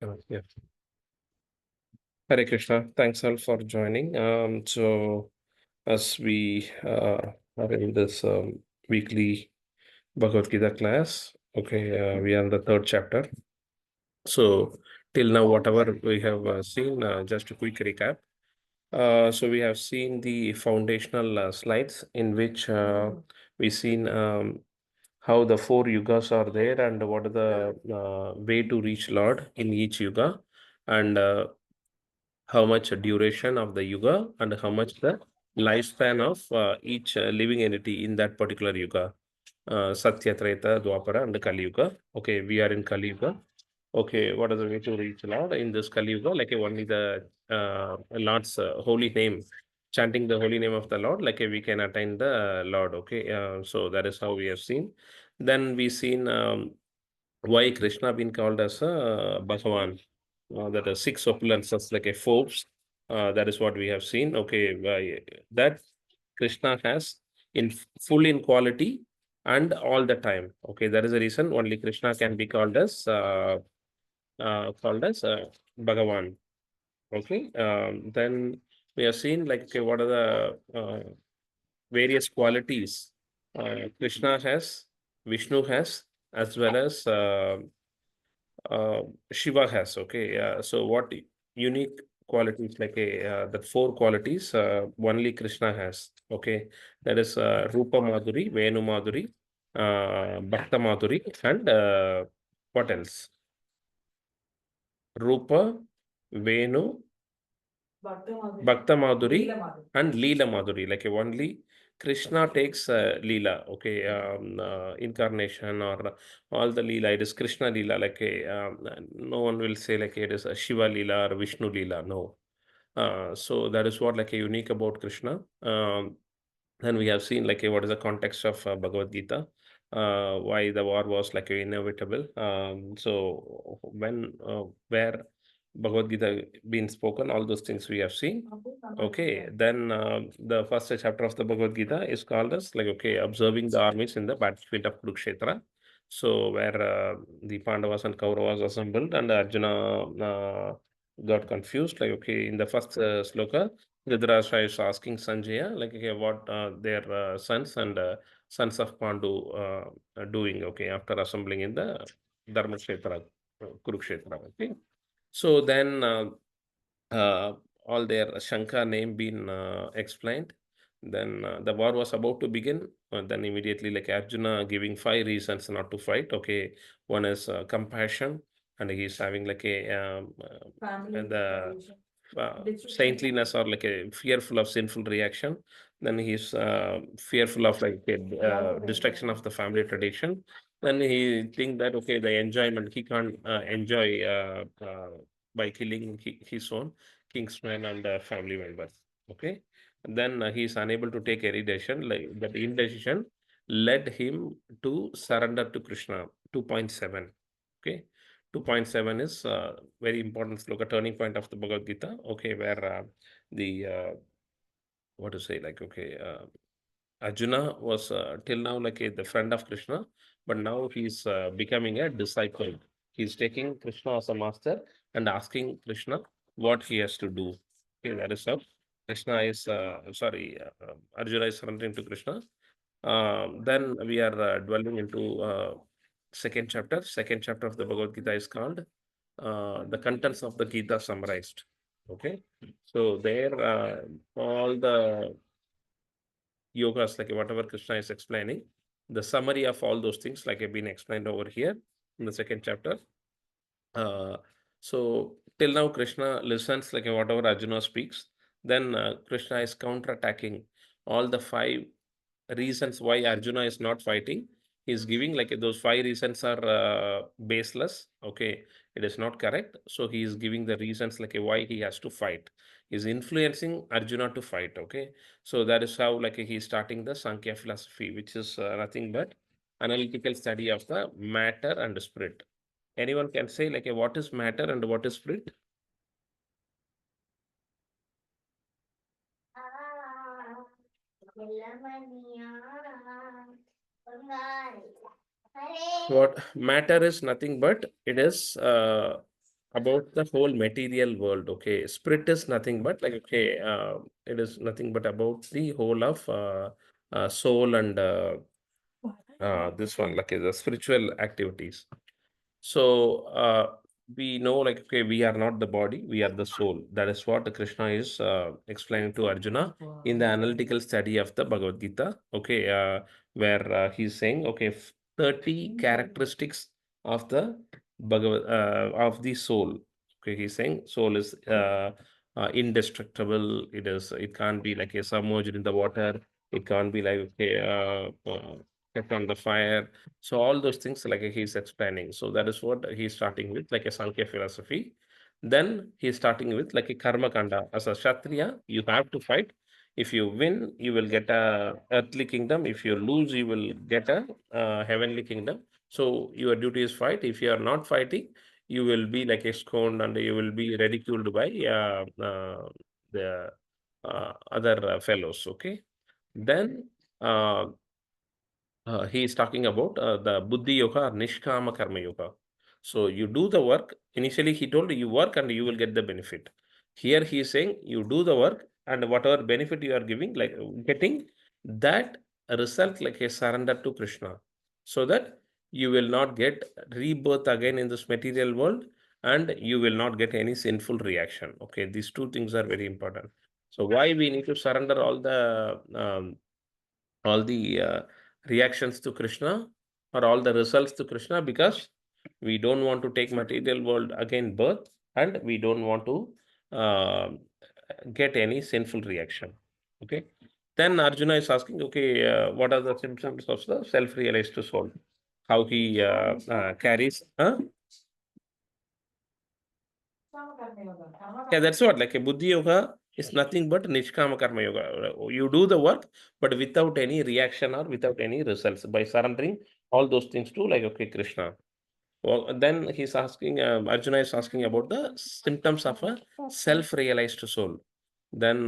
Yeah. Hare Krishna. Thanks all for joining. So as we are in this weekly Bhagavad Gita class, okay, we are in the third chapter. So till now, whatever we have seen, just a quick recap. So we have seen the foundational slides in which we seen how the four yugas are there and what are the way to reach Lord in each yuga, and how much duration of the yuga and how much the lifespan of each living entity in that particular yuga. Satya, Treta, Dwapara, and Kali Yuga. Okay, we are in Kali Yuga. Okay, what is the way to reach Lord in this Kali Yuga? Like only the Lord's holy name, chanting the holy name of the Lord, like we can attain the Lord. Okay, so that is how we have seen. Then we seen why Krishna been called as a Bhagavan. That are six opulences like a Forbes. That is what we have seen. Okay, that Krishna has in full in quality and all the time. Okay, that is the reason only Krishna can be called as Bhagavan. Okay, then we have seen like okay, what are the various qualities Krishna has, Vishnu has, as well as uh, Shiva has. Okay, so what unique qualities like a that four qualities only Krishna has. Okay, that is Rupa Madhuri, Venu Madhuri, Bhakta Madhuri, and what else? Rupa, Venu, Bhakta Madhuri, and Leela Madhuri. Like only Krishna takes Leela, okay, incarnation or all the Leela. It is Krishna Leela. Like no one will say like it is a Shiva Leela or Vishnu Leela. No. So that is what like a unique about Krishna. And we have seen like what is the context of Bhagavad Gita, why the war was like inevitable. So when where Bhagavad Gita being spoken, all those things we have seen. Okay, then the first chapter of the Bhagavad Gita is called as like okay, observing the armies in the battlefield of Kurukshetra. So where the Pandavas and Kauravas assembled and Arjuna got confused. Like okay, in the first sloka, Dhritarashtra is asking Sanjaya, like, okay, what their sons and sons of Pandu are doing, okay, after assembling in the Dharmakshetra, Kurukshetra, okay. So then uh, all their Shankar name been explained. Then the war was about to begin. Then immediately, like Arjuna giving five reasons not to fight. Okay, one is compassion, and he's having like a and the saintliness or like a fearful of sinful reaction. Then he's fearful of like a destruction of the family tradition. Then he think that okay, the enjoyment he can't enjoy by killing his own kingsmen and family members. Okay, and then he is unable to take any decision. Like that indecision led him to surrender to Krishna. 2.7. Okay, 2.7 is very important sloka, turning point of the Bhagavad Gita. Okay, where the what to say like okay. Arjuna was till now like the friend of Krishna, but now he's becoming a disciple. He's taking Krishna as a master and asking Krishna what he has to do. Okay, that is how Krishna is, Arjuna is surrendering to Krishna. Then we are dwelling into second chapter. Second chapter of the Bhagavad Gita is called the contents of the Gita summarized. Okay, so there all the yogas, like whatever Krishna is explaining, the summary of all those things, like have been explained over here in the second chapter. Uh, so till now, Krishna listens like whatever Arjuna speaks. Then Krishna is counterattacking all the five reasons why Arjuna is not fighting. He's giving like those five reasons are baseless. Okay, it is not correct. So he is giving the reasons like why he has to fight. He's influencing Arjuna to fight. Okay, so that is how like he's starting the Sankhya philosophy, which is nothing but analytical study of the matter and the spirit. Anyone can say like what is matter and what is spirit? What matter is nothing but it is about the whole material world. Okay, spirit is nothing but like, okay, it is nothing but about the whole of soul and this one, like the spiritual activities. So we know, like, okay, we are not the body, we are the soul. That is what Krishna is explaining to Arjuna in the analytical study of the Bhagavad Gita. Okay, where he's saying, okay, 30 characteristics of the of the soul. Okay, he's saying soul is indestructible. It can't be like a submerged in the water. It can't be like, okay, kept on the fire. So all those things like he's explaining. So that is what he's starting with, like a Sankhya philosophy. Then he's starting with like a karma kanda. As a Kshatriya, you have to fight. If you win, you will get a earthly kingdom. If you lose, you will get a heavenly kingdom. So your duty is fight. If you are not fighting, you will be like scorned and you will be ridiculed by the other fellows. Okay. Then he is talking about the Buddhi Yoga or Nishkama Karma Yoga. So you do the work. Initially, he told you work and you will get the benefit. Here he is saying you do the work and whatever benefit you are giving, like getting that result like a surrender to Krishna, so that you will not get rebirth again in this material world and you will not get any sinful reaction. Okay, these two things are very important. So why we need to surrender all the reactions to Krishna or all the results to Krishna? Because we don't want to take material world again birth and we don't want to uh, get any sinful reaction. Okay. Then Arjuna is asking, okay, what are the symptoms of the self-realized soul? How he carries. Yeah, that's what, like a Buddhi Yoga is nothing but Nishkama Karma Yoga. You do the work, but without any reaction or without any results by surrendering all those things to, like, okay, Krishna. Well, then he's asking, Arjuna is asking about the symptoms of a self-realized soul. Then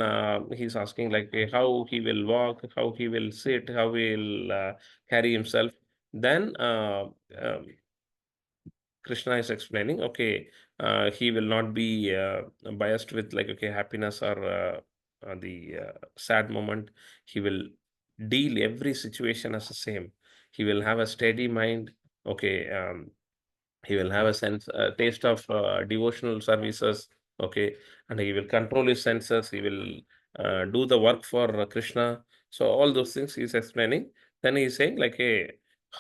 he's asking, like, how he will walk, how he will sit, how he will carry himself. Then Krishna is explaining, okay, he will not be biased with like, okay, happiness or the sad moment. He will deal every situation as the same. He will have a steady mind. Okay, he will have a sense, taste of devotional services. Okay, and he will control his senses. He will do the work for Krishna. So all those things he's explaining. Then he's saying like, hey,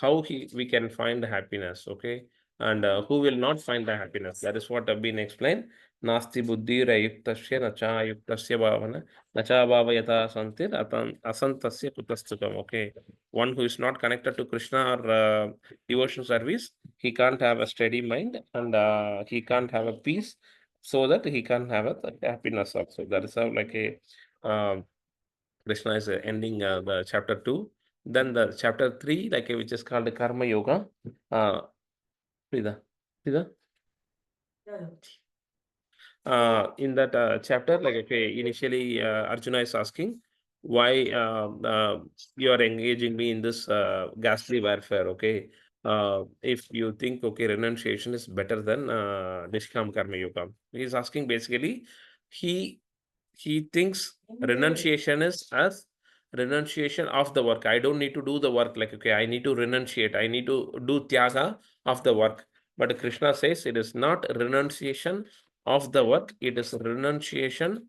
how we can find happiness. Okay, and who will not find the happiness? That is what have been explained. Nasti buddhi rayuktasya nacha yuktasya bhavana nacha bhavayata santir asantasya kutastukam. Okay, one who is not connected to Krishna or devotion service, he can't have a steady mind and he can't have a peace, so that he can have a happiness also. That is how like a Krishna is ending the chapter 2. Then the chapter 3, like which is called Karma Yoga. Frida, Frida? In that chapter, like, okay, initially Arjuna is asking why you are engaging me in this ghastly warfare. Okay, if you think, okay, renunciation is better than Nishkam Karma Yoga. He's asking basically, he he thinks renunciation is as renunciation of the work. I don't need to do the work. Like, okay, I need to renunciate. I need to do tyaga of the work. But Krishna says it is not renunciation of the work. It is renunciation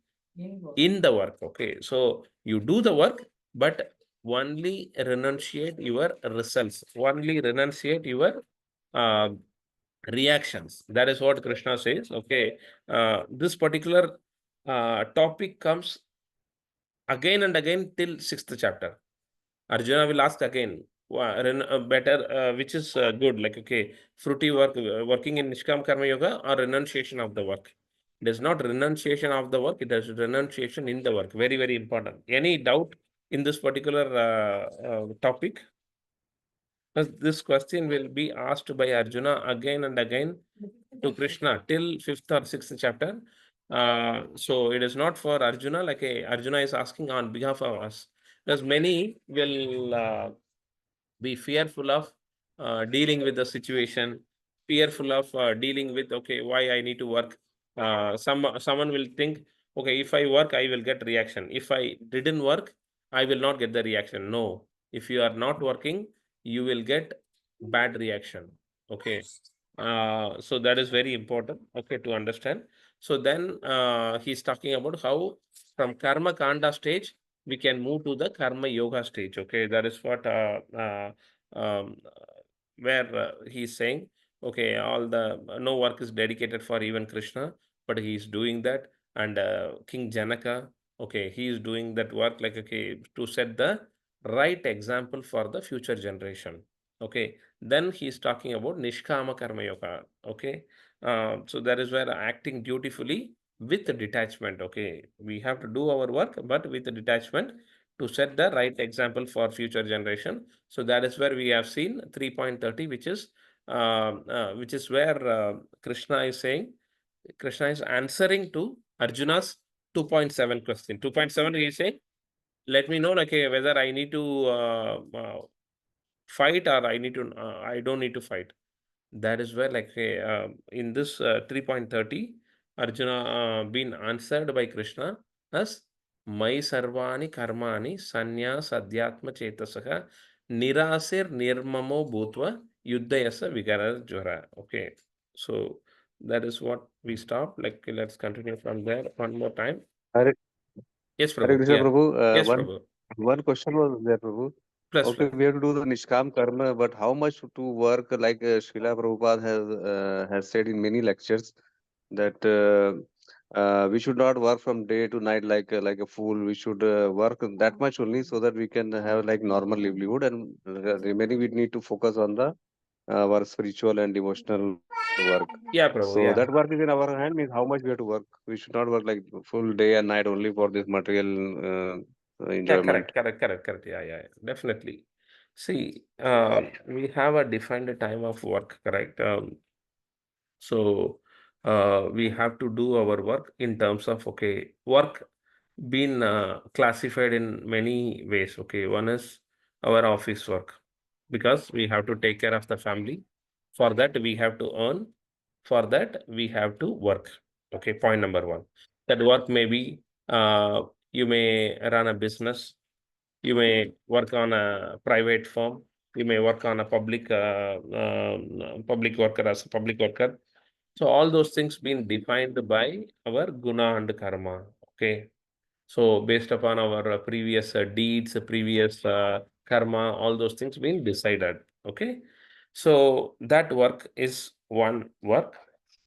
in the work. Okay, so you do the work, but only renunciate your results. Only renunciate your uh, reactions. That is what Krishna says. Okay, this particular topic comes again and again till sixth chapter. Arjuna will ask again, better, which is good, like, okay, fruity work, working in Nishkam Karma Yoga or renunciation of the work. It is not renunciation of the work, it is renunciation in the work. Very, very important. Any doubt in this particular topic? This question will be asked by Arjuna again and again to Krishna till fifth or sixth chapter. So it is not for Arjuna, like Arjuna is asking on behalf of us. Because many will be fearful of dealing with the situation. fearful of dealing with, okay, why I need to work. Someone will think, okay, if I work, I will get reaction. If I didn't work, I will not get the reaction. No, if you are not working, you will get bad reaction. Okay. So that is very important, okay, to understand. So then he's talking about how from karma kanda stage we can move to the karma yoga stage. Okay, that is what um, where he's saying, okay, all the no work is dedicated for even Krishna, but he is doing that, and King Janaka, okay, he is doing that work, like, okay, to set the right example for the future generation. Okay, then he's talking about Nishkama Karma Yoga. Okay, so that is where acting dutifully with detachment. Okay, we have to do our work, but with detachment to set the right example for future generation. So that is where we have seen 3.30, which is where Krishna is saying, Krishna is answering to Arjuna's 2.7 question. 2.7, he is saying, let me know, like, whether I need to fight or I don't need to fight. That is where, like, in this 3.30, Arjuna been answered by Krishna as Mai Sarvani Karmani Sanyas Adhyatma Chetasaka Nirasir Nirmamo Bhutva Yuddhayasa Vigara Jvara. Okay, so that is what we stop. Like, let's continue from there one more time. Hare, Yes, Hare Prabhu. Krishna Yeah. Prabhu. Yes, One Prabhu. one question was there, Prabhu. Plus, Okay, plus. we have to do the Nishkam Karma, but how much to work? Like Srila Prabhupada has said in many lectures that we should not work from day to night like a fool. We should work that much only so that we can have like normal livelihood, and remaining we need to focus on the our spiritual and devotional work. Yeah, So Prabhu. that Yeah. work is in our hand. Means how much we have to work. We should not work like full day and night only for this material Yeah, enjoyment. correct. Yeah, yeah, definitely. See, we have a defined time of work, correct? So we have to do our work in terms of, okay, work been classified in many ways. Okay, one is our office work, because we have to take care of the family. For that, we have to earn. For that, we have to work. Okay, point number one. That work may be, you may run a business, you may work on a private firm, you may work on a public worker as a public worker. So all those things being defined by our guna and karma. Okay. So based upon our previous deeds, previous karma, all those things being decided. Okay. So that work is one work.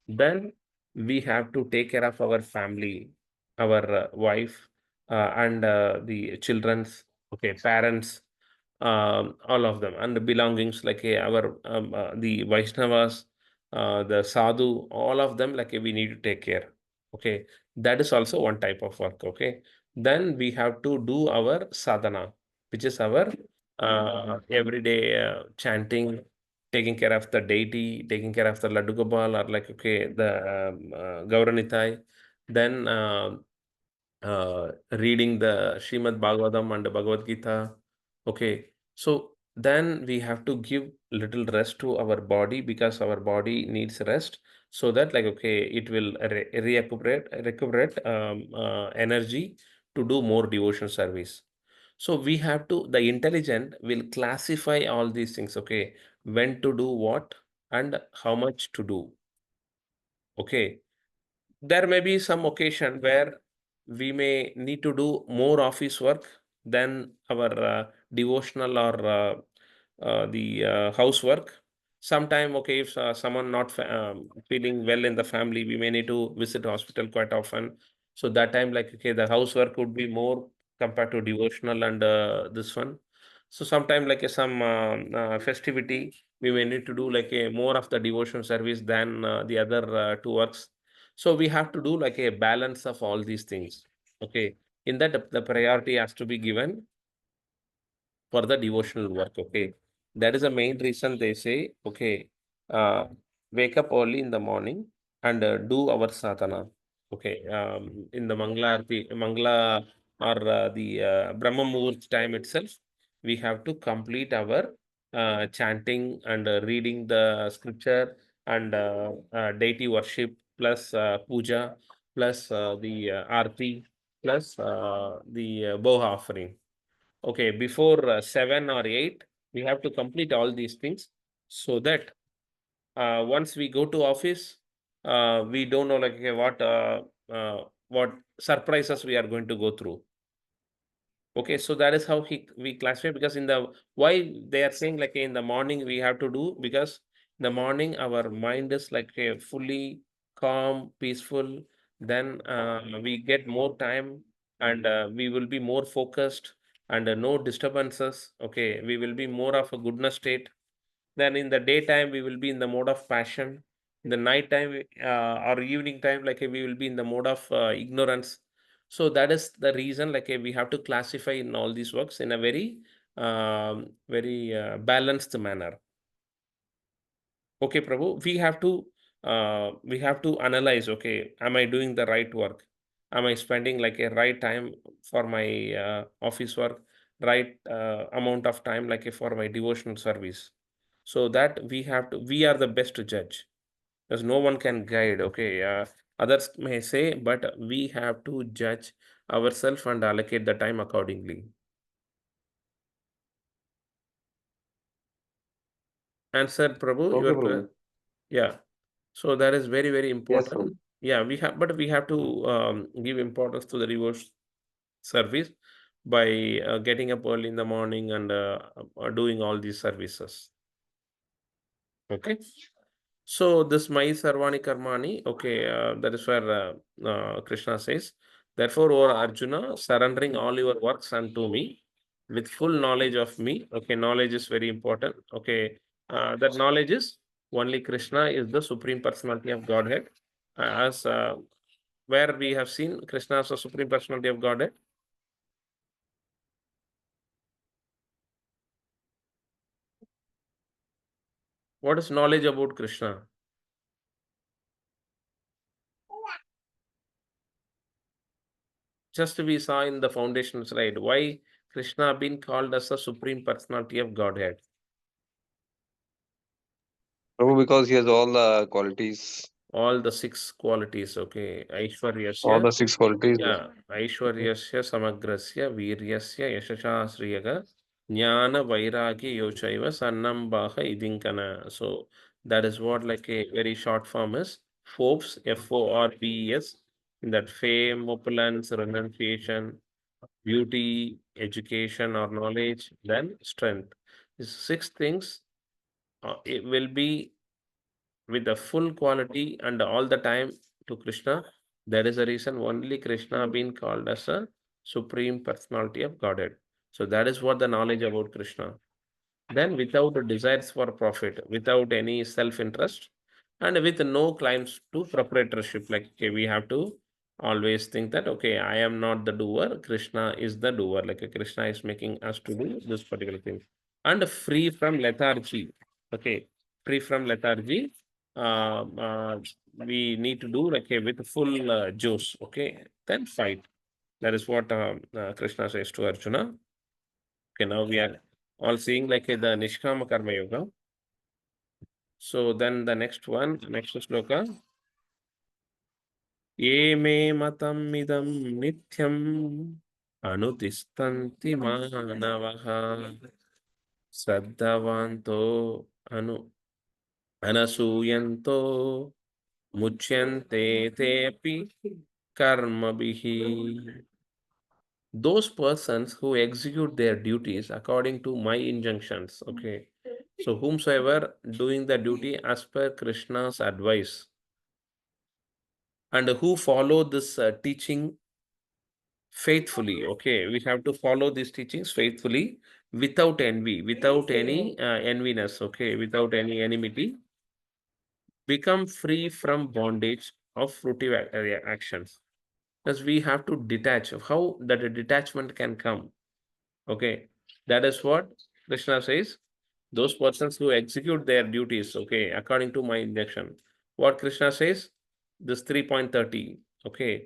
Then we have to take care of our family, our wife, and the children's, okay, parents, all of them, and the belongings, like our the Vaishnavas, the sadhu, all of them, like we need to take care. Okay, that is also one type of work. Okay, then we have to do our sadhana, which is our everyday chanting, taking care of the deity, taking care of the Laddu Gopal, or like, okay, the Gauranitai, then reading the Srimad Bhagavatam and the Bhagavad Gita. Okay, so then we have to give little rest to our body, because our body needs rest, so that, like, okay, it will recuperate energy to do more devotion service. So we have to, the intelligent will classify all these things, okay, when to do what and how much to do. Okay, there may be some occasion where we may need to do more office work than our devotional or the housework. Sometime, okay, if someone not feeling well in the family, we may need to visit hospital quite often. So that time, like, okay, the housework would be more compared to devotional and this one. So sometime, like some festivity, we may need to do like a more of the devotion service than the other two works. So we have to do like a balance of all these things. Okay. In that, the priority has to be given for the devotional work. Okay. That is the main reason they say, okay, uh, wake up early in the morning and do our sadhana. Okay. In the Mangla or the Brahma Muhurt time itself, we have to complete our chanting and reading the scripture and deity worship, plus puja, plus the arti, plus the boha offering. Okay, before 7 or 8, we have to complete all these things so that once we go to office, we don't know like okay, what surprises we are going to go through. Okay, so that is how we classify, because in the why they are saying like in the morning we have to do, because in the morning our mind is like fully calm, peaceful. Then we get more time, and we will be more focused, and no disturbances. Okay, we will be more of a goodness state. Then in the daytime, we will be in the mode of passion. In the nighttime or evening time, like we will be in the mode of ignorance. So that is the reason, like we have to classify in all these works in a very balanced manner. Okay, Prabhu, we have to analyze. Okay, am I doing the right work? Am I spending like a right time for my office work, right amount of time like for my devotional service? So that we are the best to judge, because no one can guide. Okay, others may say, but we have to judge ourselves and allocate the time accordingly. Answer, Prabhu, Okay, your Prabhu. yeah. So that is very, very Yes, Prabhu. important. Yeah, but we have to give importance to the reverse service by getting up early in the morning and doing all these services. Okay. So this Mai Sarvani Karmani, okay, that is where Krishna says, therefore, O Arjuna, surrendering all your works unto me with full knowledge of me. Okay, knowledge is very important. Okay, that knowledge is only Krishna is the Supreme Personality of Godhead. As where we have seen Krishna as the Supreme Personality of Godhead. What is knowledge about Krishna? Just we saw in the foundation slide, why Krishna been called as the Supreme Personality of Godhead? Prabhu, because he has all the qualities, All the 6 qualities. Okay, all Aishwaryasya, the six qualities. yeah, Aishwaryasya, Samagrasya, Viryasya, Yashashasriyaga, Jnana, Vairagya, Yochaiva, Sannambaha, Idinkana. So that is what like a very short form is FORBS, FORBS, in that fame, opulence, renunciation, beauty, education or knowledge, then strength. These 6 things it will be with the full quality and all the time to Krishna. That is the reason only Krishna being called as a Supreme Personality of Godhead. So that is what the knowledge about Krishna. Then without desires for profit, without any self-interest, and with no claims to proprietorship. Like okay, we have to always think that okay, I am not the doer, Krishna is the doer. Like Krishna is making us to do this particular thing. And free from lethargy. Okay, free from lethargy. Uh, uh, we need to do like with full juice. Okay, then fight. That is what Krishna says to Arjuna. Okay, now we are all seeing like the Nishkama Karma Yoga. So then the next one, next sloka. Ye me matam idam nityam anutistanti manavaha saddhavanto anasuyanto muchyante tepi karma bihi. Those persons who execute their duties according to my injunctions. Okay. So whomsoever doing the duty as per Krishna's advice, and who follow this teaching faithfully. Okay, we have to follow these teachings faithfully without envy, without any enviness. Okay, without any enmity, become free from bondage of fruitive actions. Because we have to detach. How that a detachment can come? Okay, that is what Krishna says. Those persons who execute their duties, okay, according to my injunction. What Krishna says, this 3.30, okay,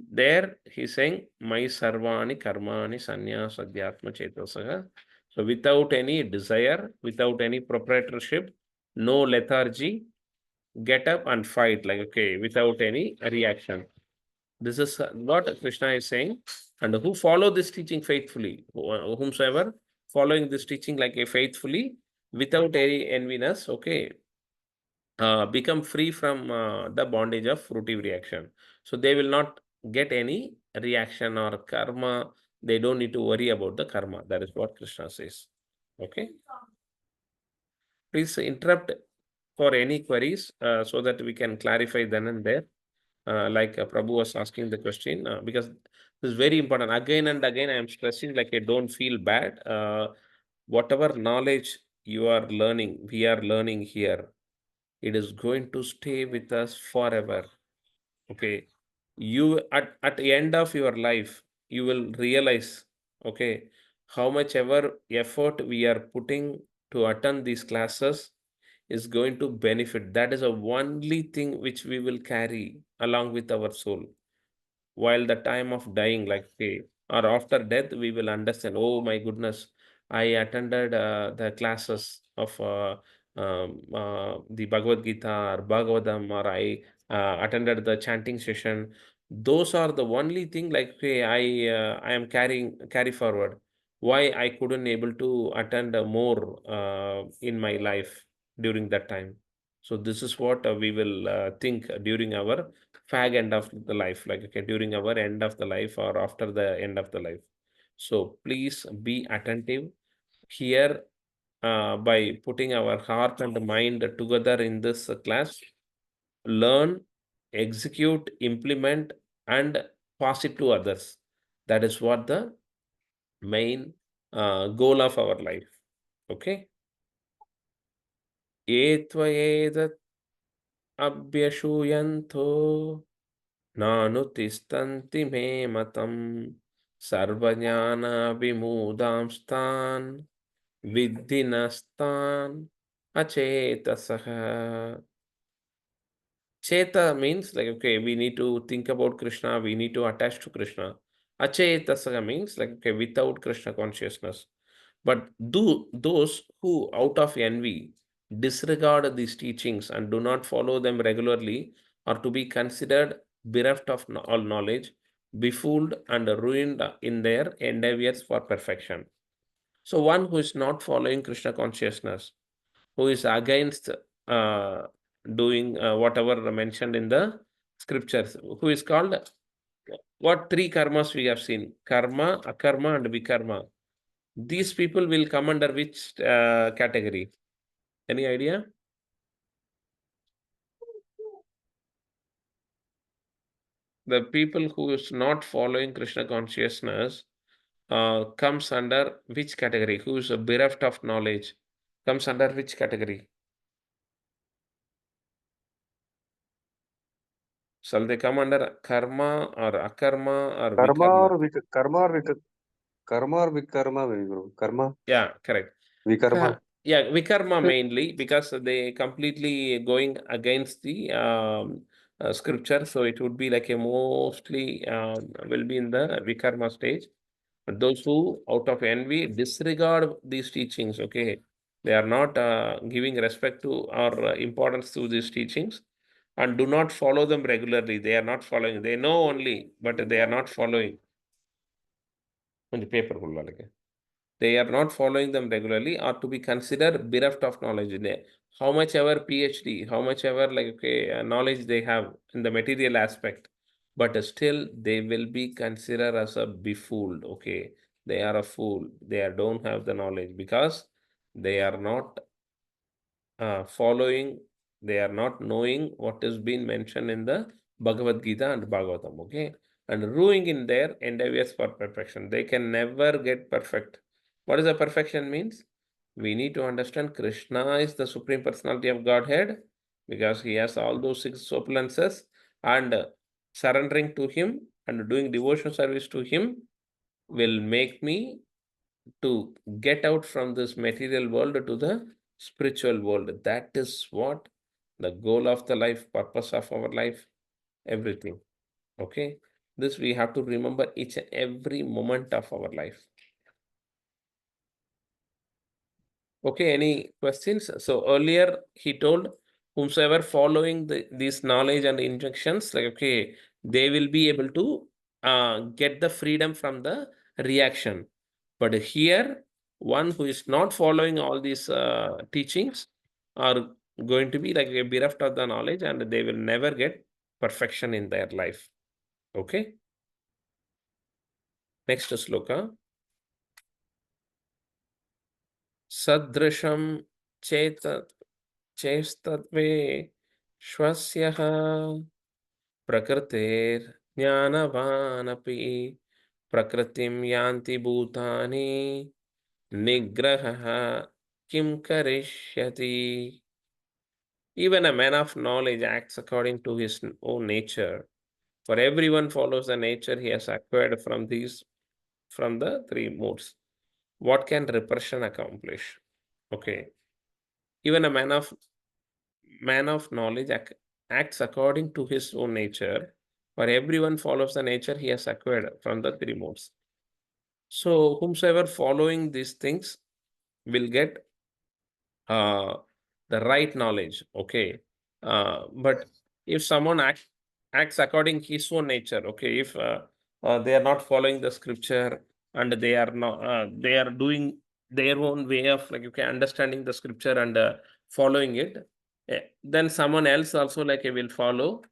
there he's saying, my sarvani karmani sanyas adhyatma chetasaga. So without any desire, without any proprietorship, no lethargy, get up and fight, like, okay, without any reaction. This is what Krishna is saying. And who follow this teaching faithfully, whomsoever following this teaching like a faithfully, without any enviness, okay, become free from the bondage of fruitive reaction. So they will not get any reaction or karma. They don't need to worry about the karma. That is what Krishna says. Okay. Please interrupt for any queries so that we can clarify then and there. Like Prabhu was asking the question, because this is very important. Again and again, I am stressing, like, I don't feel bad. Whatever knowledge you are learning, we are learning here, it is going to stay with us forever. Okay. You at the end of your life, you will realize, okay, how much ever effort we are putting to attend these classes is going to benefit. That is the only thing which we will carry along with our soul while the time of dying, like, okay, or after death, we will understand, oh my goodness, I attended the classes of the Bhagavad Gita or Bhagavatam, or I attended the chanting session. Those are the only thing, like, okay, I am carry forward. Why I couldn't able to attend more in my life during that time. So this is what we will think during our fag end of the life, like, okay, during our end of the life or after the end of the life. So please be attentive here, by putting our heart and mind together in this class. Learn, execute, implement, and pass it to others. That is what the main goal of our life. Okay. Etvayedat abhyashuyanto नानुतिष्ठन्ति मे मतं सर्वज्ञानविमूढांस्तान् विद्धि नस्तान् अचेतसः. Cheta means, like, okay, we need to think about Krishna, we need to attach to Krishna. Achetasaka means, like, okay, without Krishna consciousness. But those who out of envy disregard these teachings and do not follow them regularly are to be considered bereft of all knowledge, befooled and ruined in their endeavors for perfection. So one who is not following Krishna consciousness, who is against uh, doing whatever mentioned in the scriptures, who is called, what three karmas we have seen: karma, akarma, and vikarma. These people will come under which category? Any idea? The people who is not following Krishna consciousness comes under which category? Who is bereft of knowledge comes under which category? Shall they come under karma or akarma or vikarma? Karma or vikarma, very good. Karma, Yeah, correct. vikarma. Yeah, vikarma mainly because they completely going against the scripture. So it would be like a mostly will be in the vikarma stage. But those who out of envy disregard these teachings, okay, they are not giving respect to or importance to these teachings and do not follow them regularly. They are not following. They know only, but they are not following. On the paper, they are not following them regularly are to be considered bereft of knowledge. How much ever PhD, how much ever, like, okay, knowledge they have in the material aspect, but still they will be considered as a befooled. Okay, they are a fool. They don't have the knowledge because they are not following, they are not knowing what is being mentioned in the Bhagavad Gita and Bhagavatam, okay? And ruining in their endeavors for perfection. They can never get perfect. What is the perfection means? We need to understand Krishna is the Supreme Personality of Godhead because he has all those six opulences, and surrendering to him and doing devotional service to him will make me to get out from this material world to the spiritual world. That is what the goal of the life, purpose of our life, everything. Okay. This we have to remember each and every moment of our life. Okay, any questions? So earlier he told whomsoever following these knowledge and injunctions, like, okay, they will be able to get the freedom from the reaction. But here, one who is not following all these teachings are going to be like bereft of the knowledge, and they will never get perfection in their life. Okay. Next sloka. Sadrisham chestatve shwasyaha prakritir jnanavanapi prakritim yanti bhutani nigraha kim karishyati. Even a man of knowledge acts according to his own nature. For everyone follows the nature he has acquired from the three modes. What can repression accomplish? Okay. Even a man of knowledge acts according to his own nature, for everyone follows the nature he has acquired from the three modes. So whomsoever following these things will get the right knowledge. Okay. But if someone acts according his own nature, okay, if they are not following the scripture, and they are not they are doing their own way of, like, okay, understanding the scripture and following it, then someone else also, like, will follow,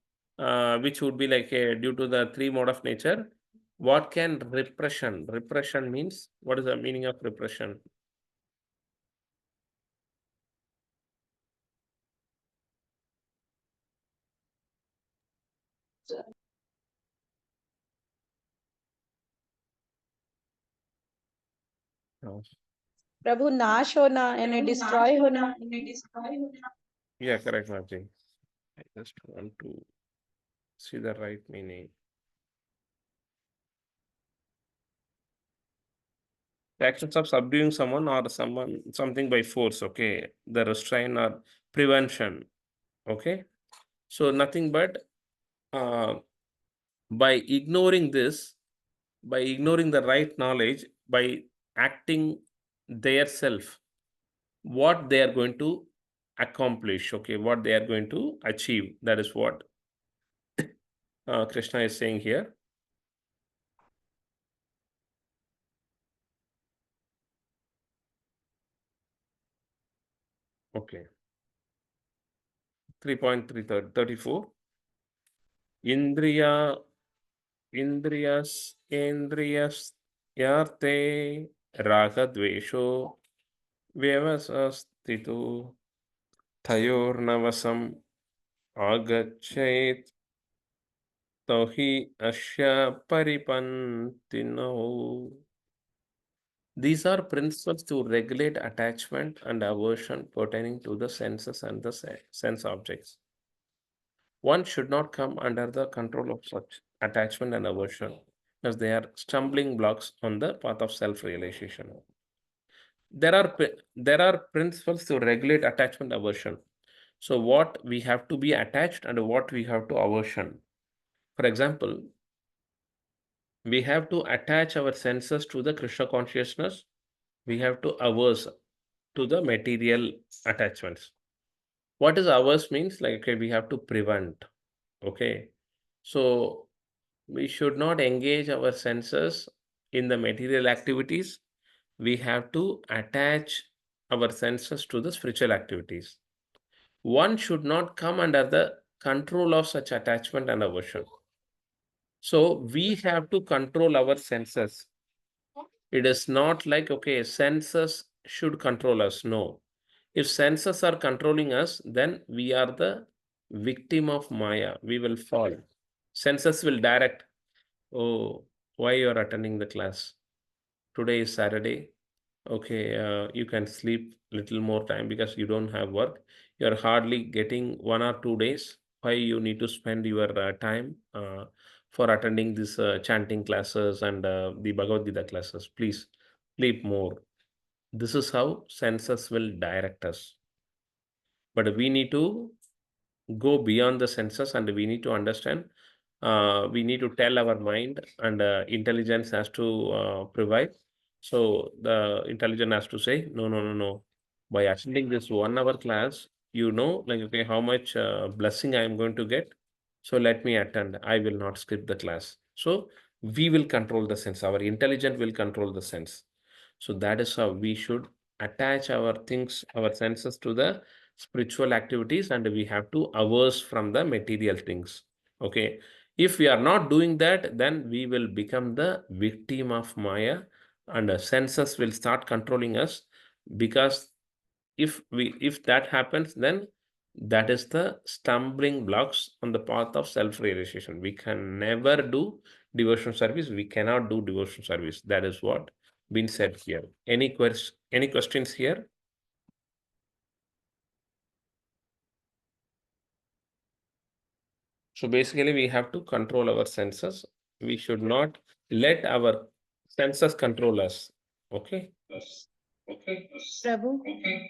which would be like due to the three mode of nature. What can repression means? What is the meaning of repression? Oh. प्रभु नाश होना यानी destroy होना। Yeah, correct, Martin. I just want to see the right meaning. The actions of subduing someone or something by force, okay? The restraint or prevention, okay? So nothing but by ignoring this, by ignoring the right knowledge, by acting their self, what they are going to accomplish, okay? What they are going to achieve. That is what Krishna is saying here. Okay. 3.34. Indriya Indriyas yarte ragadvesho vyavasastitu thayornavasam agachet tohi asya paripantino. These are principles to regulate attachment and aversion pertaining to the senses and the sense objects. One should not come under the control of such attachment and aversion, as they are stumbling blocks on the path of self-realization. There are principles to regulate attachment aversion. So what we have to be attached and what we have to aversion. For example, we have to attach our senses to the Krishna consciousness. We have to averse to the material attachments. What is averse means? Like, okay, we have to prevent. Okay. So we should not engage our senses in the material activities. We have to attach our senses to the spiritual activities. One should not come under the control of such attachment and aversion. So we have to control our senses. It is not like, okay, senses should control us. No. If senses are controlling us, then we are the victim of Maya. We will fall. Senses will direct. Oh, why you are attending the class? Today is Saturday. Okay, you can sleep little more time because you don't have work. You're hardly getting 1 or 2 days. Why you need to spend your time for attending this chanting classes and the Bhagavad Gita classes? Please sleep more. This is how senses will direct us. But we need to go beyond the senses, and we need to understand. We need to tell our mind, and intelligence has to provide. So the intelligence has to say, no, no, no, no. By attending this 1 hour class, you know, like, okay, how much blessing I am going to get. So let me attend. I will not skip the class. So we will control the sense. Our intelligence will control the sense. So that is how we should attach our things, our senses to the spiritual activities, and we have to averse from the material things. Okay. If we are not doing that, then we will become the victim of Maya, and the senses will start controlling us. Because if that happens, then that is the stumbling blocks on the path of self-realization. We can never do devotion service. We cannot do devotion service. That is what been said here. Any questions here? So basically, we have to control our senses. We should not let our senses control us. Okay. Prabhu,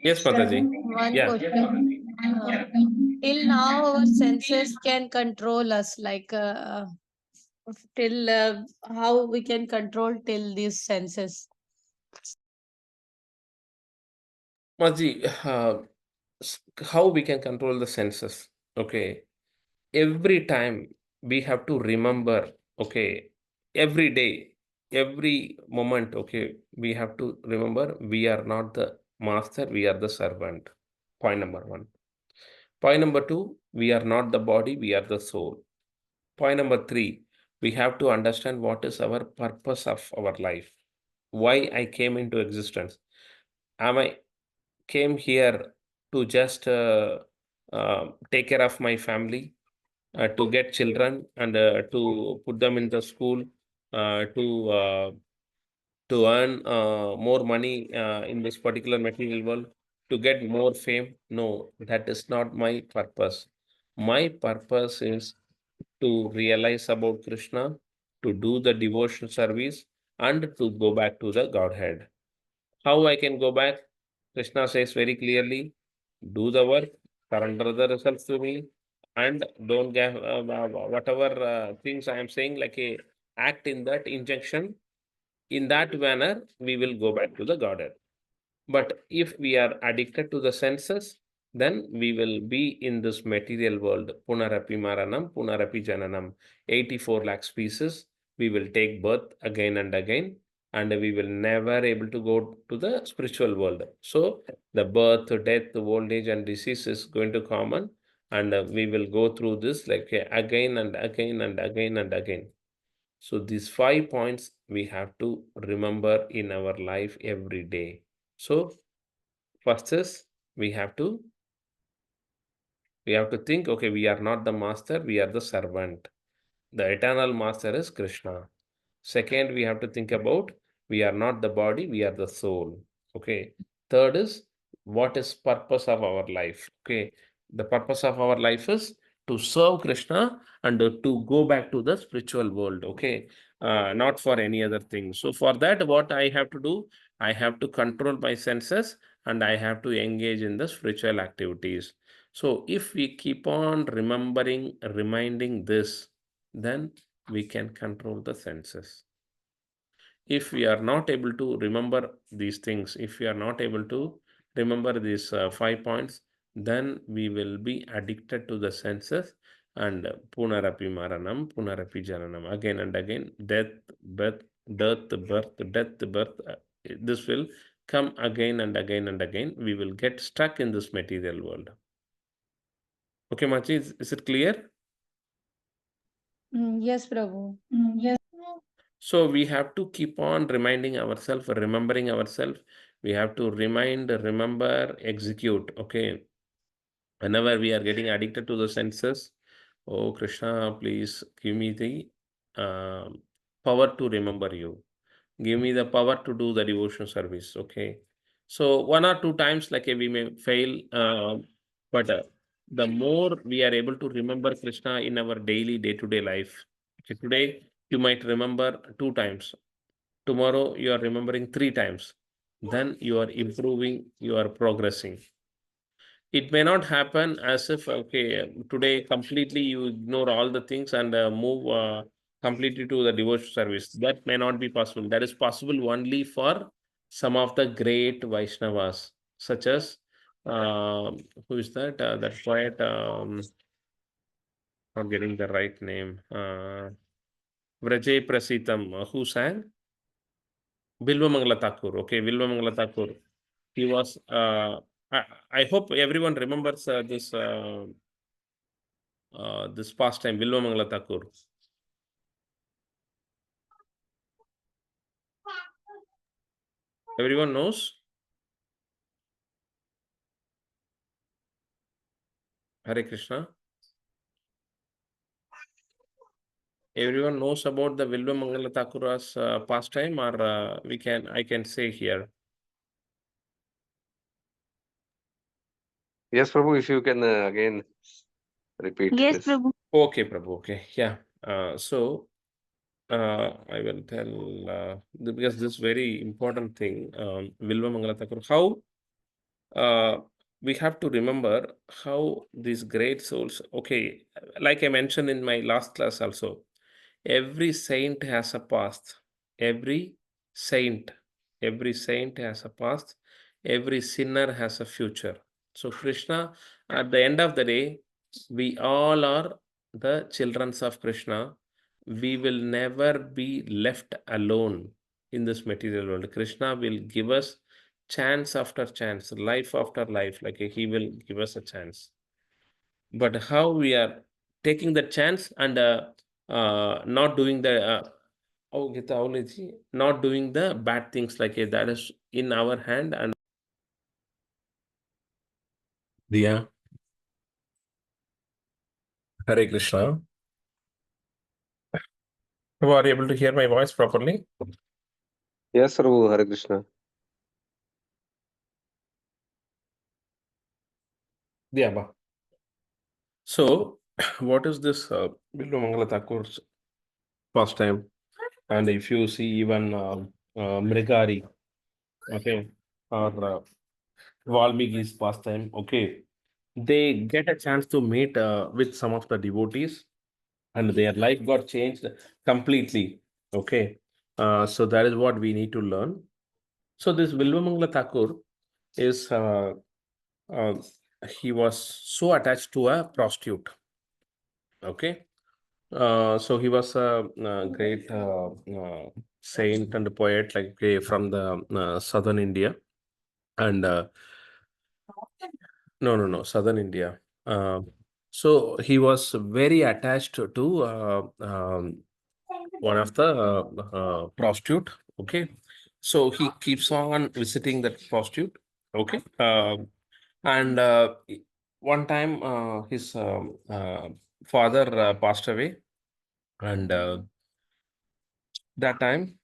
Yes, Mataji. one Yeah. question. Till now, our senses can control us, like till how we can control till these senses. Maji, how we can control the senses? Okay. Every time we have to remember, okay, every day, every moment, okay, we have to remember we are not the master, we are the servant. Point number one. Point number two, we are not the body, we are the soul. Point number three, we have to understand what is our purpose of our life. Why I came into existence. Am I came here to just take care of my family, to get children, and to put them in the school, to earn more money in this particular material world, to get more fame? No, that is not my purpose. My purpose is to realize about Krishna, to do the devotion service, and to go back to the Godhead. How I can go back? Krishna says very clearly, do the work, surrender the results to me, and don't get whatever things I am saying, like a act in that injunction. In that manner, we will go back to the Godhead. But if we are addicted to the senses, then we will be in this material world. Punarapi Maranam, Punarapi Jananam. 84 lakh species. We will take birth again and again, and we will never able to go to the spiritual world. So the birth, death, old age, and disease is going to common, and we will go through this like again and again and again and again. So these 5 points we have to remember in our life every day. So first is we have to think, okay, we are not the master, we are the servant. The eternal master is Krishna. Second, we have to think about we are not the body, we are the soul. Okay. Third is what is purpose of our life. Okay. The purpose of our life is to serve Krishna and to go back to the spiritual world. Okay. Not for any other thing. So for that, what I have to do, I have to control my senses and I have to engage in the spiritual activities. So if we keep on reminding this, then we can control the senses. If we are not able to remember these things, if we are not able to remember these 5 points, then we will be addicted to the senses, and punarapi maranam, punarapi jananam, again and again, death, birth, death, birth. This will come again and again and again. We will get stuck in this material world. Okay, Machi, is it clear? Yes, Prabhu. So we have to keep on reminding ourselves, remembering ourselves. We have to remind, remember, execute. Okay. Whenever we are getting addicted to the senses, oh Krishna, please give me the power to remember you. Give me the power to do the devotion service. Okay. So one or two times, like we may fail, but the more we are able to remember Krishna in our daily, day-to-day life. Okay, today you might remember 2 times. Tomorrow you are remembering 3 times. Then you are improving, you are progressing. It may not happen as if, okay, today completely you ignore all the things and move completely to the devotion service. That may not be possible. That is possible only for some of the great Vaishnavas, such as Who is that? That poet, not getting the right name. Vrajay Prasitam, who sang? Bilvamangala Thakur. Okay, Bilvamangala Thakur. He was, I hope everyone remembers this pastime, Bilvamangala Thakur. Everyone knows? Hare Krishna. Everyone knows about the Bilvamangala Thakura's pastime, or I can say here. Yes, Prabhu, if you can again repeat Yes, this. Prabhu. Okay, Prabhu. Okay, yeah. So I will tell because this very important thing, Bilvamangala Thakur. How we have to remember how these great souls. Okay, like I mentioned in my last class also, every saint has a past. Every saint, every saint has a past. Every sinner has a future. So Krishna, at the end of the day, we all are the children of Krishna. We will never be left alone in this material world. Krishna will give us chance after chance, life after life, like he will give us a chance. But how we are taking the chance and not doing the oh, not doing the bad things, like that is in our hand. And yeah, Hare Krishna. You are able to hear my voice properly? Yes, Prabhu, Hare Krishna. Yeah. So, what is this Bilvamangala Thakur's pastime? And if you see even Mrigari, okay, or Valmiki's pastime, okay, they get a chance to meet with some of the devotees, and their life got changed completely. Okay, so that is what we need to learn. So this Bilvamangala Thakur is uh, he was so attached to a prostitute. Okay, so he was a great saint and poet, like from the southern India, and no, southern India. Uh, so he was very attached to one of the prostitute. Okay, so he keeps on visiting that prostitute. Okay, and one time his father passed away, and that time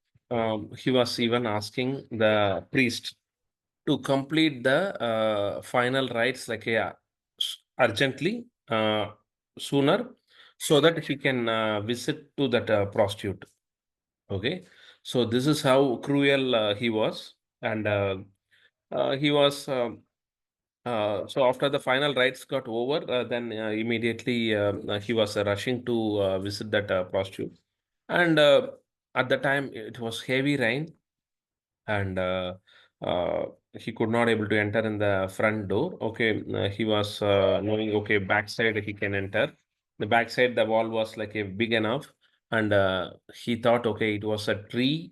he was even asking the priest to complete the final rites, like yeah, urgently, sooner, so that he can visit to that prostitute. Okay, so this is how cruel he was. And he was so after the final rites got over, then immediately he was rushing to visit that prostitute. And at the time it was heavy rain, and uh, he could not able to enter in the front door. Okay, he was knowing, okay, backside he can enter. The backside, the wall was like a big enough, and he thought, okay, it was a tree.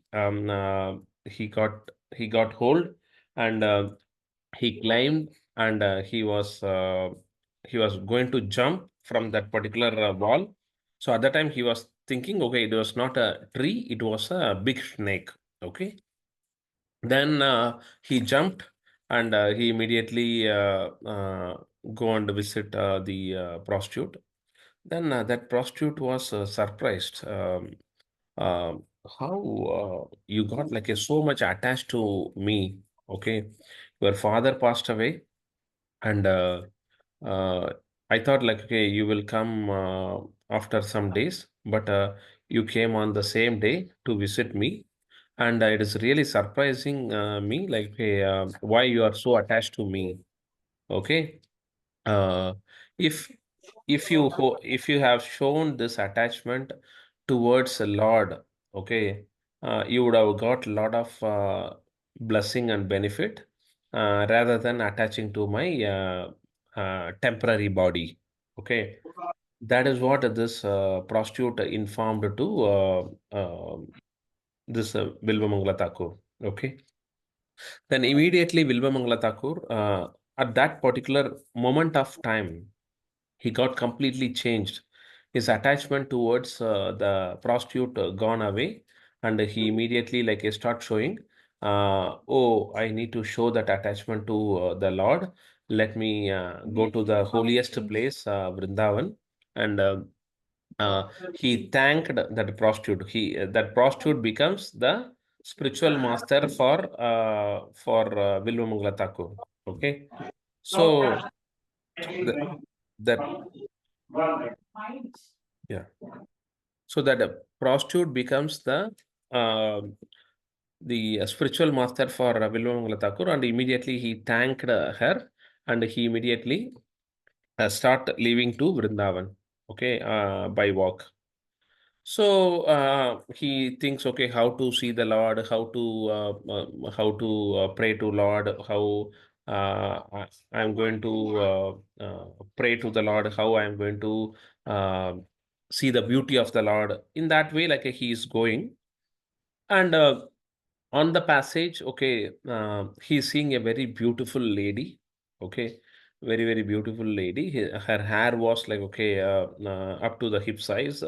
He got hold, and he climbed, and he was going to jump from that particular wall. So at that time he was thinking, okay, it was not a tree, it was a big snake. Okay, then he jumped, and he immediately go and visit the prostitute. Then that prostitute was surprised. How you got like so much attached to me? Okay, your father passed away, and uh, I thought like, okay, you will come after some days, but you came on the same day to visit me, and it is really surprising me, like, hey, why you are so attached to me. Okay, uh, if if you have shown this attachment towards a Lord, okay, you would have got a lot of blessing and benefit. rather than attaching to my temporary body. Okay, that is what this prostitute informed to this Bilvamangala Thakur. Okay, then immediately Bilvamangala Thakur, at that particular moment of time, he got completely changed. His attachment towards the prostitute gone away, and he immediately start showing, oh, I need to show that attachment to the Lord. Let me go to the holiest place, Vrindavan, and he thanked that prostitute. That prostitute becomes the spiritual master for Bilvamangala Thakur. Okay, so that yeah. So that a prostitute becomes uh, the spiritual master for Vilvamangala Thakur, and immediately he thanked her, and he immediately start leaving to Vrindavan, okay, by walk. So he thinks, okay, how to see the Lord, how to pray to Lord, how I'm going to pray to the Lord, how I'm going to uh, see the beauty of the Lord. In that way, he is going, and on the passage, okay, he's seeing a very beautiful lady, okay, very beautiful lady. Her hair was okay, up to the hip size,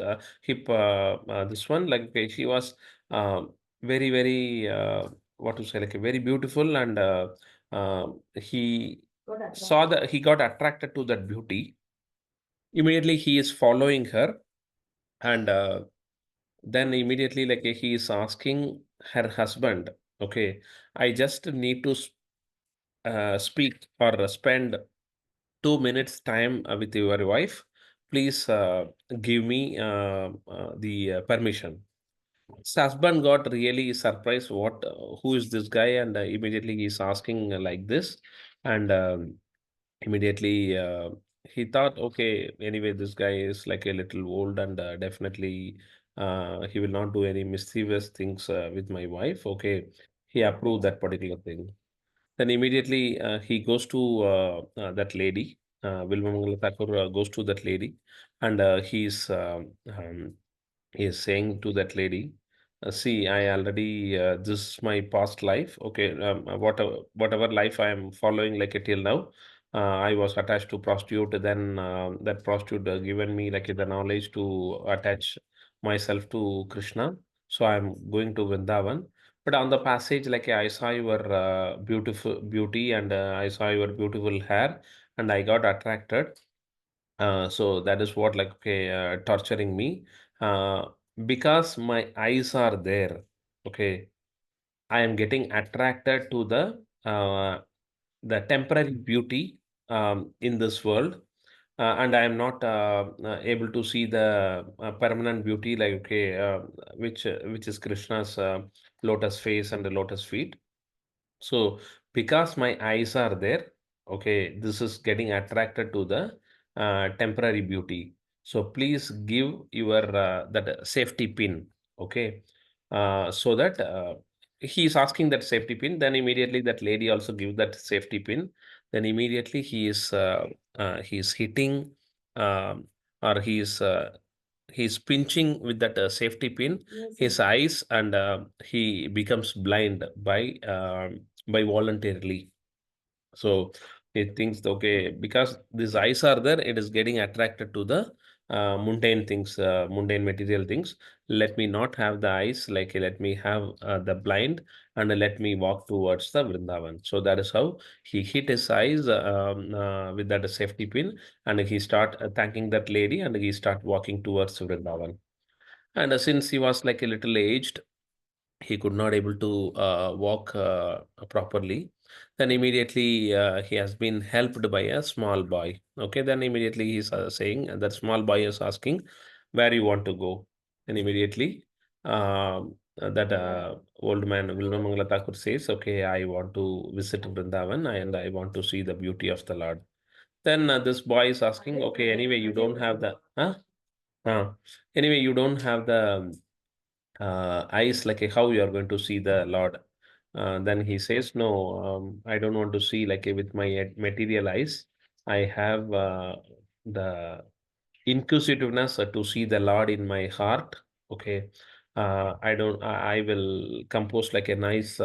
this one, okay, she was uh, very what to say, very beautiful, and he he got attracted to that beauty. Immediately he is following her, and then immediately he is asking her husband, okay, I just need to speak or spend 2 minutes time with your wife. Please give me the permission. His husband got really surprised. Who is this guy? And immediately he's asking like this, and immediately he thought, okay, anyway, this guy is a little old, and definitely he will not do any mischievous things with my wife. Okay, he approved that particular thing. Then immediately he goes to that lady. Vilvamangala Thakur goes to that lady, and he is saying to that lady, see, I already, this is my past life. Okay, whatever life I am following till now, I was attached to prostitute. Then that prostitute given me the knowledge to attach myself to Krishna. So I'm going to Vrindavan. But on the passage, I saw your beautiful beauty, and I saw your beautiful hair, and I got attracted. So that is what okay, torturing me. Uh, because my eyes are there. Okay, I am getting attracted to the temporary beauty in this world, and I am not able to see the permanent beauty, okay, which is Krishna's lotus face and the lotus feet. So because my eyes are there, okay, this is getting attracted to the temporary beauty. So please give your that safety pin, okay, so that he is asking that safety pin. Then immediately that lady also give that safety pin. Then immediately he is hitting, um, or he is pinching with that safety pin his eyes, and he becomes blind by voluntarily. So he thinks, okay, because these eyes are there, it is getting attracted to the mundane things, mundane material things. Let me not have the eyes, let me have the blind, and let me walk towards the Vrindavan. So that is how he hit his eyes with that safety pin, and he start thanking that lady, and he start walking towards Vrindavan. And since he was a little aged, he could not able to walk properly. Then immediately he has been helped by a small boy. Okay, then immediately he's saying, and that small boy is asking, where you want to go? And immediately that old man Vilvamangala Thakur says, okay, I want to visit Vrindavan, and I want to see the beauty of the Lord. Then this boy is asking, okay, anyway, you don't have the huh? Anyway, you don't have the eyes, how you are going to see the Lord. Then he says, no, I don't want to see like with my material eyes. I have the inquisitiveness to see the Lord in my heart. Okay. I don't, I will compose like a nice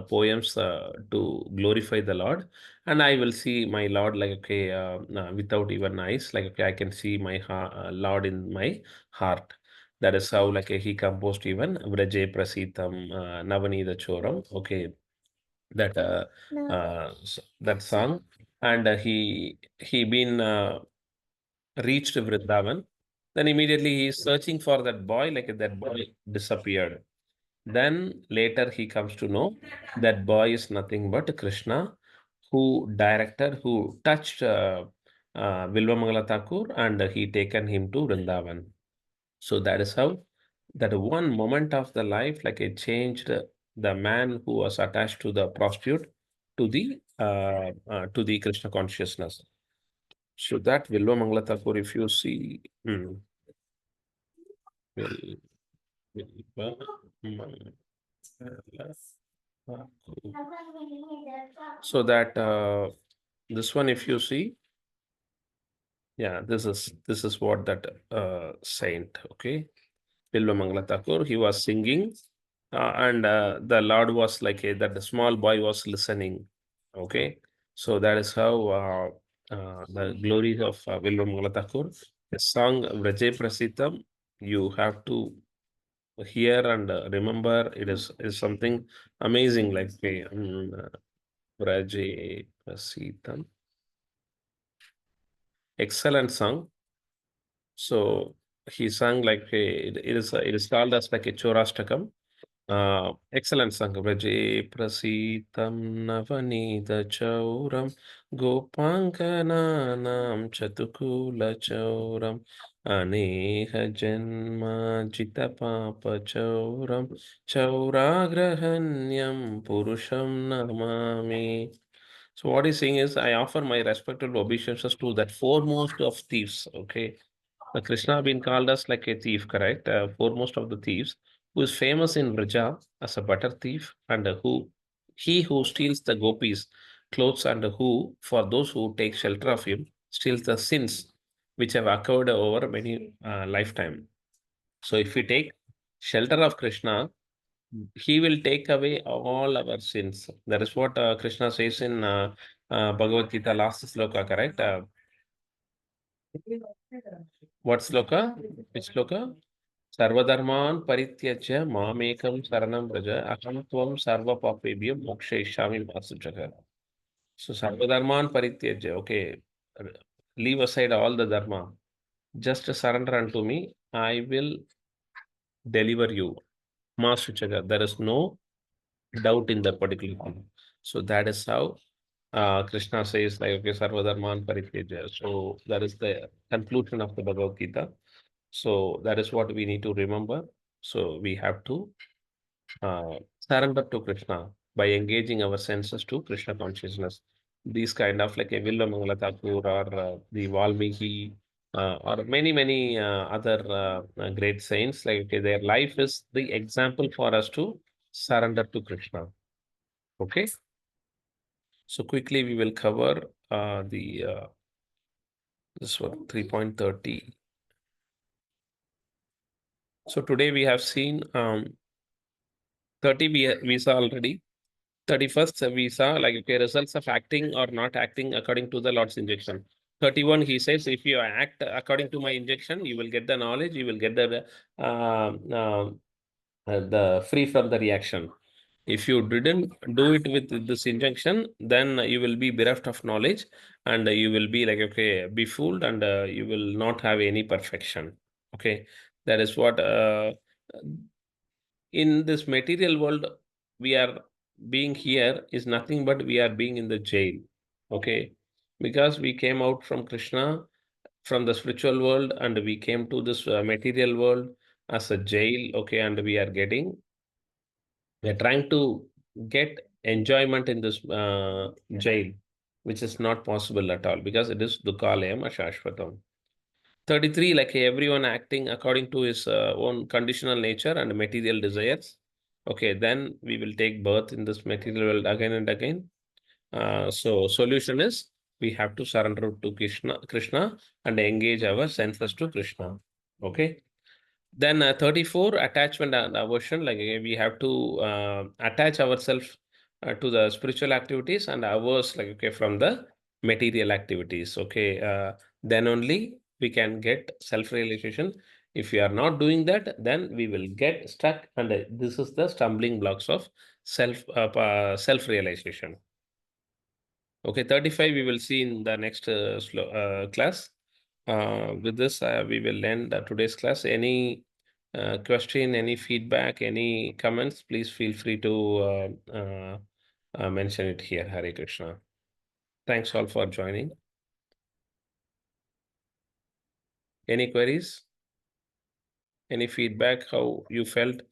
poems to glorify the Lord. And I will see my Lord like, okay, without even eyes, like, okay, I can see my Lord in my heart. That is how like he composed even Vraje Prasitam Navanida Choram. Okay, that that song, and he been reached Vrindavan. Then immediately he is searching for that boy, like that boy disappeared. Then later he comes to know that boy is nothing but Krishna, who touched Vilvamangala Thakur, and he taken him to Vrindavan. So that is how that one moment of the life, like it changed the man who was attached to the prostitute to the Krishna consciousness. So that Vilvamangala Thakur, if you see, Vilvamangala Thakur. So that this one, if you see, yeah, this is what that saint, okay, Vilvamangala Thakur, he was singing, and the Lord was like that the small boy was listening. Okay, so that is how the glories of Vilvamangala Thakur. The song Vraje Prasitam, you have to hear and remember. It is something amazing, like Vraje Prasitam. Excellent song. So he sang like it is called as like a Chorastakam. Excellent song. Vraje Prasitam Navanida Chauram Gopankananam Chatukula Chauram Aneha Janma Jita Papa Chauram Chauragrahanyam Purusham Namami. So what he's saying is, I offer my respectful obeisances to that foremost of thieves. Okay, Krishna been called as like a thief, correct? Foremost of the thieves, who is famous in Vraja as a butter thief, and who steals the gopis' clothes, and who, for those who take shelter of him, steals the sins which have occurred over many lifetime. So if we take shelter of Krishna, he will take away all our sins. That is what Krishna says in Bhagavad Gita, last sloka, correct? What sloka? Which sloka? Sarvadharman parityajya mamekam saranam vraja aham tvam sarva papebhyo mokshayishami masuchaka. So sarvadharman parityajya, okay, leave aside all the dharma. Just surrender unto me, I will deliver you. Masuchaka. There is no doubt in that particular thing. So that is how Krishna says, like, okay, Sarvadharman Parityajya. So that is the conclusion of the Bhagavad Gita. So that is what we need to remember. So we have to surrender to Krishna by engaging our senses to Krishna consciousness. These kind of like a Vilvamangala Thakur or the Valmiki or many other great saints, like okay, their life is the example for us to surrender to Krishna. Okay. So quickly we will cover this one 3.30. So today we have seen 30 we saw already. 31st we saw like okay, results of acting or not acting according to the Lord's injection. 31 he says, if you act according to my injection, you will get the knowledge, you will get the free from the reaction. If you didn't do it with this injunction, then you will be bereft of knowledge, and you will be like, okay, be fooled, and you will not have any perfection. Okay, that is what in this material world we are being here is nothing but we are being in the jail. Okay, because we came out from Krishna, from the spiritual world, and we came to this material world as a jail. Okay, and we are trying to get enjoyment in this jail, which is not possible at all because it is dukkhalayam ashashvatam. 33, like everyone acting according to his own conditional nature and material desires. Okay, then we will take birth in this material world again and again. So solution is we have to surrender to Krishna and engage our senses to Krishna. Okay. Then 34, attachment and aversion. Like we have to attach ourselves to the spiritual activities and averse, like okay, from the material activities. Okay. Then only we can get self-realization. If we are not doing that, then we will get stuck, and this is the stumbling blocks of self-realization. Okay, 35 we will see in the next class. With this, we will end today's class. Any question, any feedback, any comments, please feel free to mention it here. Hare Krishna. Thanks all for joining. Any queries? Any feedback? How you felt?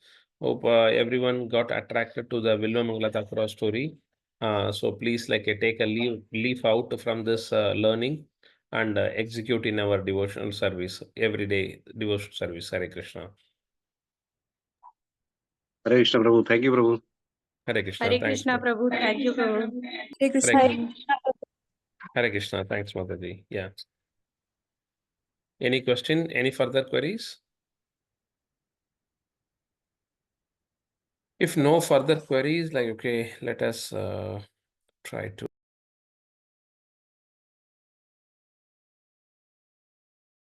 Hope everyone got attracted to the Vilva Mangala Thakura story. So please take a leaf out from this learning and execute in our devotional service, everyday devotional service. Hare Krishna. Hare Krishna, Prabhu. Thank you, Prabhu. Hare Krishna. Hare Thanks. Krishna, Prabhu. Thank you, Prabhu. Hare Krishna. Hare Krishna. Thanks, Mataji. Yeah. Any question? Any further queries? If no further queries, okay, let us try to